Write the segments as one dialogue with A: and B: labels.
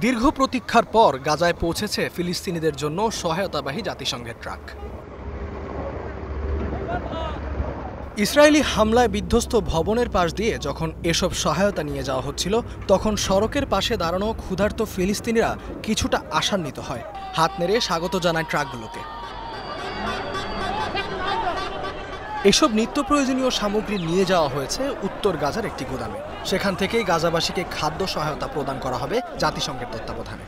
A: দীর্ঘ প্রতীক্ষার পর গাজায় পৌঁছেছে ফিলিস্তিনিদের জন্য সহায়তাবাহী জাতিসংঘের ট্রাক। ইসরায়েলি হামলায় বিধ্বস্ত ভবনের পাশ দিয়ে যখন এসব সহায়তা নিয়ে যাওয়া হচ্ছিল, তখন সড়কের পাশে দাঁড়ানো ক্ষুধার্ত ফিলিস্তিনিরা কিছুটা আশান্বিত হয়। হাত নেড়ে স্বাগত জানায় ট্রাকগুলোকে। এসব নিত্য প্রয়োজনীয় সামগ্রী নিয়ে যাওয়া হয়েছে উত্তর গাজার একটি গুদামে। সেখান থেকেই গাজাবাসীকে খাদ্য সহায়তা প্রদান করা হবে জাতিসংঘের তত্ত্বাবধানে।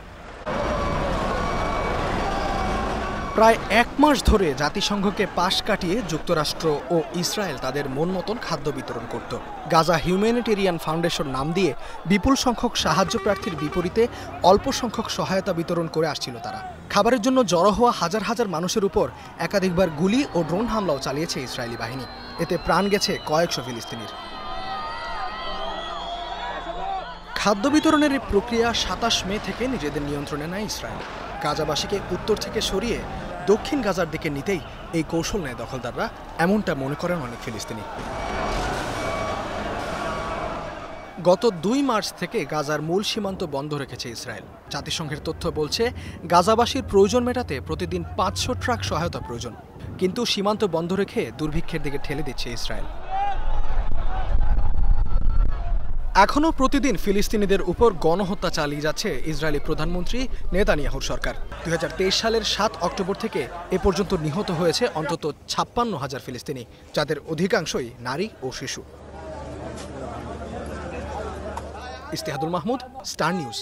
A: প্রায় এক মাস ধরে জাতিসংঘকে পাশ কাটিয়ে যুক্তরাষ্ট্র ও ইসরায়েল তাদের মন মতন খাদ্য বিতরণ করত। গাজা হিউম্যানিটেরিয়ান ফাউন্ডেশন নাম দিয়ে বিপুল সংখ্যক সাহায্য প্রার্থীর বিপরীতে অল্প সংখ্যক সহায়তা বিতরণ করে আসছিল তারা। খাবারের জন্য জড়ো হওয়া হাজার হাজার মানুষের উপর একাধিকবার গুলি ও ড্রোন হামলাও চালিয়েছে ইসরায়েলি বাহিনী। এতে প্রাণ গেছে কয়েকশো ফিলিস্তিনির। খাদ্য বিতরণের এই প্রক্রিয়া ২৭ মে থেকে নিজেদের নিয়ন্ত্রণে নেয় ইসরায়েল। গাজাবাসীকে উত্তর থেকে সরিয়ে দক্ষিণ গাজার দিকে নিতেই এই কৌশল নেয় দখলদাররা, এমনটা মনে করেন অনেক ফিলিস্তিনি। গত ২ মার্চ থেকে গাজার মূল সীমান্ত বন্ধ রেখেছে ইসরায়েল। জাতিসংঘের তথ্য বলছে, গাজাবাসীর প্রয়োজন মেটাতে প্রতিদিন ৫০০ ট্রাক সহায়তা প্রয়োজন। কিন্তু সীমান্ত বন্ধ রেখে দুর্ভিক্ষের দিকে ঠেলে দিচ্ছে ইসরায়েল। এখনও প্রতিদিন ফিলিস্তিনিদের উপর গণহত্যা চালিয়ে যাচ্ছে ইসরায়েলি প্রধানমন্ত্রী নেতানিয়াহুর সরকার। ২০২৩ সালের ৭ অক্টোবর থেকে এ পর্যন্ত নিহত হয়েছে অন্তত ৫৬,০০০ ফিলিস্তিনি, যাদের অধিকাংশই নারী ও শিশু। ইস্তেহাদুল মাহমুদ, স্টার নিউজ।